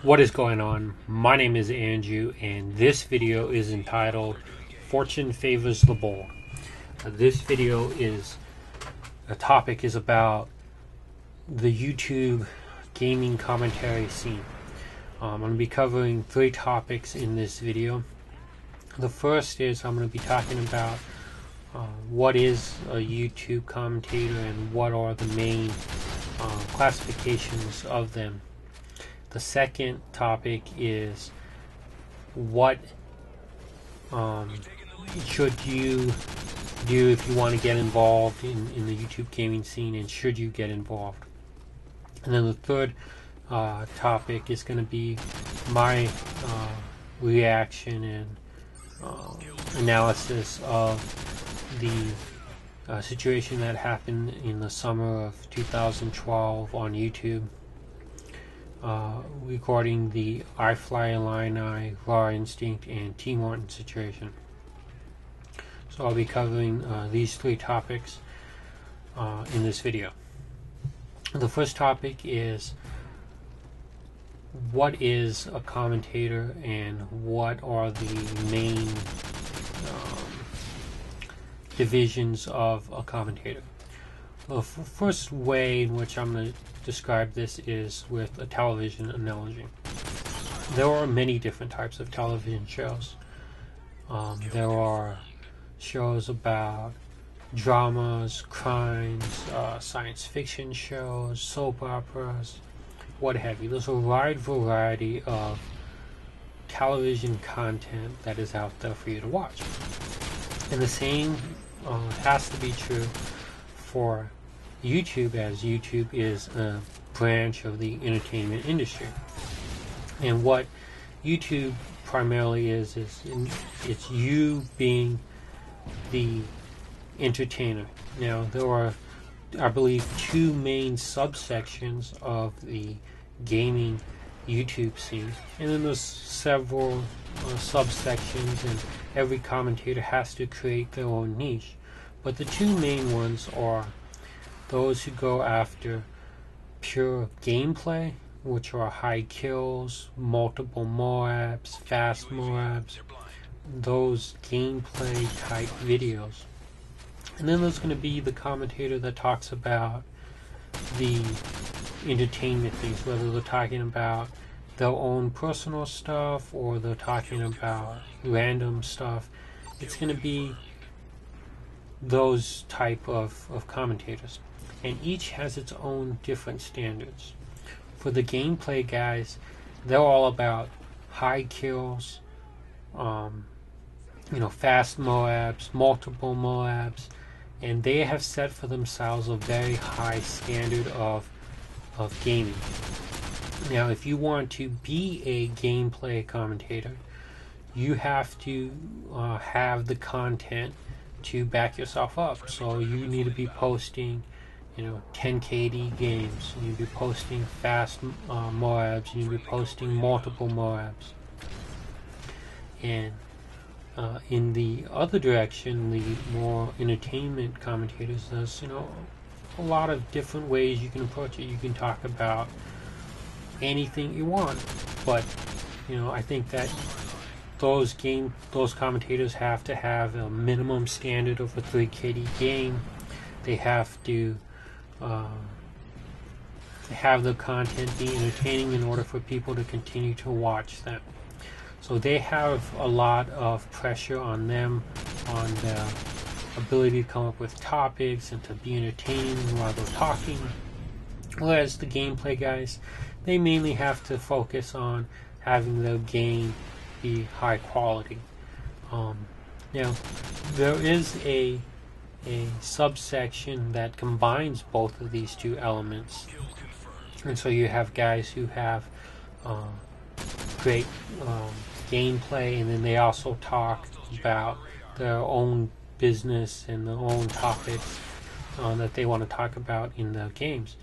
What is going on? My name is Andrew, and this video is entitled Fortune Favors the Bold. This video is topic is about the YouTube gaming commentary scene. I'm going to be covering 3 topics in this video. The first is I'm going to be talking about what is a YouTube commentator and what are the main classifications of them. The second topic is what should you do if you want to get involved in the YouTube gaming scene, and should you get involved. And then the third topic is going to be my reaction and analysis of the situation that happened in the summer of 2012 on YouTube. Regarding the iFlyIllini, RawInstinct, and TmarTn situation. So I'll be covering these 3 topics in this video. The first topic is what is a commentator and what are the main divisions of a commentator. The first way in which I'm going to describe this is with a television analogy. There are many different types of television shows. There are shows about dramas, crimes, science fiction shows, soap operas, what have you. There's a wide variety of television content that is out there for you to watch. And the same has to be true for YouTube, as YouTube is a branch of the entertainment industry. And what YouTube primarily is it's you being the entertainer. Now there are, I believe, 2 main subsections of the gaming YouTube scene, and then there's several subsections, and every commentator has to create their own niche. But the 2 main ones are those who go after pure gameplay, which are high kills, multiple Moabs, fast Moabs, those gameplay type videos. And then there's going to be the commentator that talks about the entertainment things, whether they're talking about their own personal stuff or they're talking about random stuff. It's going to be those type of commentators. And each has its own different standards. For the gameplay guys, they're all about high kills, fast Moabs, multiple Moabs, and they have set for themselves a very high standard of gaming. Now, if you want to be a gameplay commentator, you have to have the content to back yourself up. So you need to be posting 10 KD games, you need to be posting fast Moabs, you need to be posting multiple Moabs. And in the other direction, the more entertainment commentators, there's a lot of different ways you can approach it. You can talk about anything you want, but I think that those commentators have to have a minimum standard of a 3 KD game. They have to have the content be entertaining in order for people to continue to watch them. So they have a lot of pressure on them, on their ability to come up with topics and to be entertaining while they're talking. Whereas the gameplay guys, they mainly have to focus on having their game be high quality. Now, there is a subsection that combines both of these 2 elements, and so you have guys who have great gameplay, and then they also talk about their own business and their own topics that they want to talk about in their games.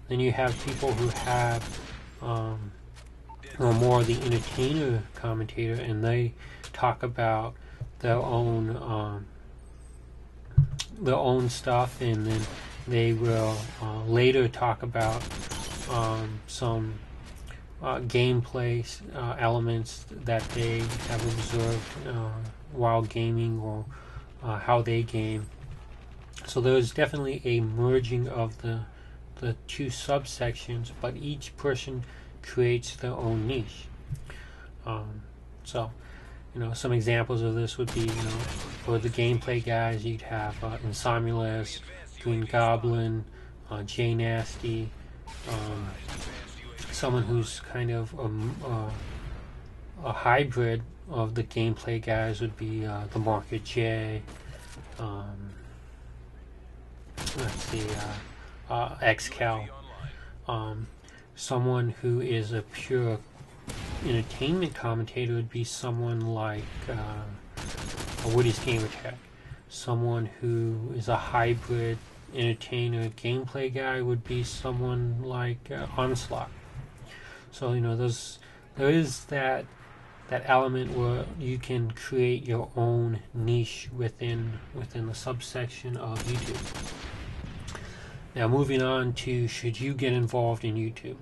Then you have people who have more the entertainer commentator, and they talk about their own stuff, and then they will later talk about some gameplay elements that they have observed while gaming, or how they game. So there's definitely a merging of the two subsections, but each person creates their own niche. So, some examples of this would be, for the gameplay guys, you'd have Insomulus, Green Goblin, Jay Nasty, someone who's kind of a hybrid of the gameplay guys would be the Market J. Let's see, XCal. Someone who is a pure entertainment commentator would be someone like Woody's Gamertag. Someone who is a hybrid entertainer gameplay guy would be someone like Onslaught. So there is that element where you can create your own niche within the subsection of YouTube. Now, moving on to, should you get involved in YouTube?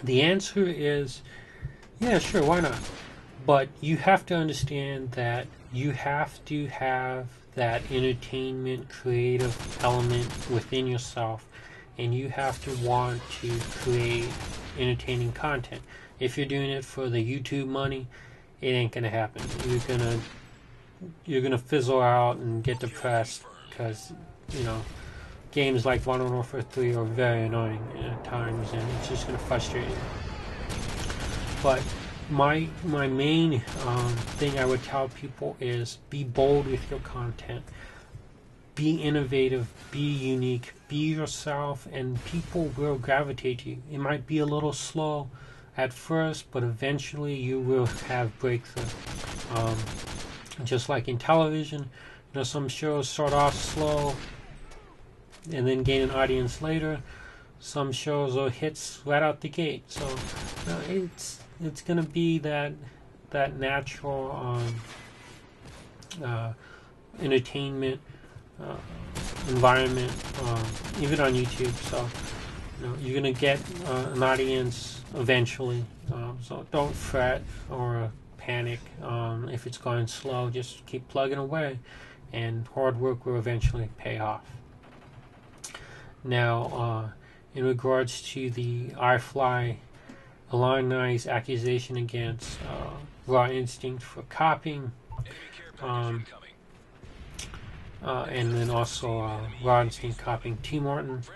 The answer is, yeah, sure, why not? But you have to understand that you have to have that entertainment, creative element within yourself, and you have to want to create entertaining content. If you're doing it for the YouTube money, it ain't gonna happen. You're gonna fizzle out and get depressed, because games like Modern Warfare 3 are very annoying at times, and it's just going to frustrate you. But my main thing I would tell people is, be bold with your content, be innovative, be unique, be yourself, and people will gravitate to you. It might be a little slow at first, but eventually you will have breakthrough. Just like in television, some shows start off slow and then gain an audience later. Some shows are hits right out the gate. So it's going to be that natural entertainment environment, even on YouTube. So you're going to get an audience eventually. So don't fret or panic if it's going slow. Just keep plugging away, and hard work will eventually pay off. Now, in regards to the iFlyIllini's accusation against RawInstinct for copying, and then also RawInstinct copying TmarTn,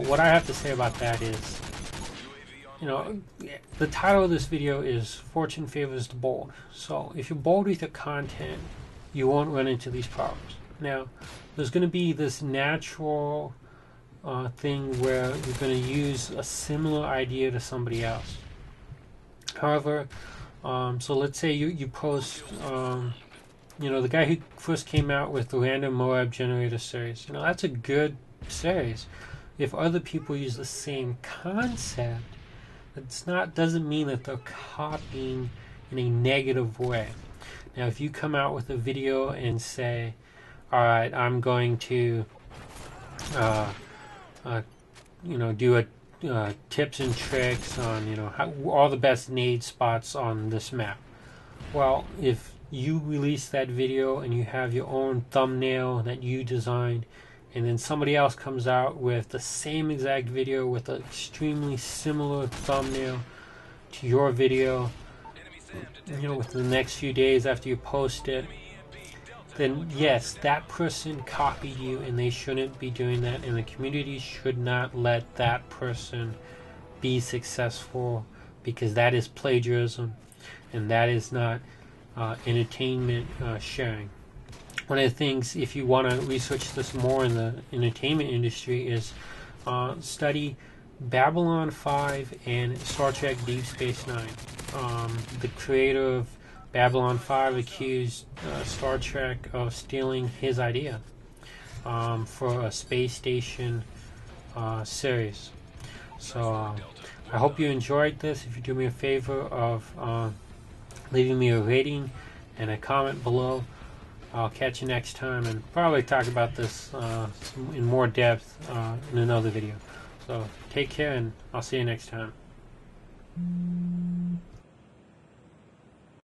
what I have to say about that is, the title of this video is Fortune Favors the Bold. So if you're bold with your content, you won't run into these problems. Now, there's going to be this natural thing where you're going to use a similar idea to somebody else. However, so let's say you post, the guy who first came out with the random Moab generator series. That's a good series. If other people use the same concept, doesn't mean that they're copying in a negative way. Now, if you come out with a video and say, all right, I'm going to do a tips and tricks on all the best nade spots on this map. Well, if you release that video and you have your own thumbnail that you designed, and then somebody else comes out with the same exact video with an extremely similar thumbnail to your video, within the next few days after you post it, then yes, that person copied you, and they shouldn't be doing that, and the community should not let that person be successful, because that is plagiarism, and that is not entertainment sharing. One of the things, if you want to research this more in the entertainment industry, is study Babylon 5 and Star Trek Deep Space Nine. The creator of Babylon 5 accused Star Trek of stealing his idea for a space station series. So I hope you enjoyed this. If you do me a favor of leaving me a rating and a comment below, I'll catch you next time, and probably talk about this in more depth in another video. So take care, and I'll see you next time.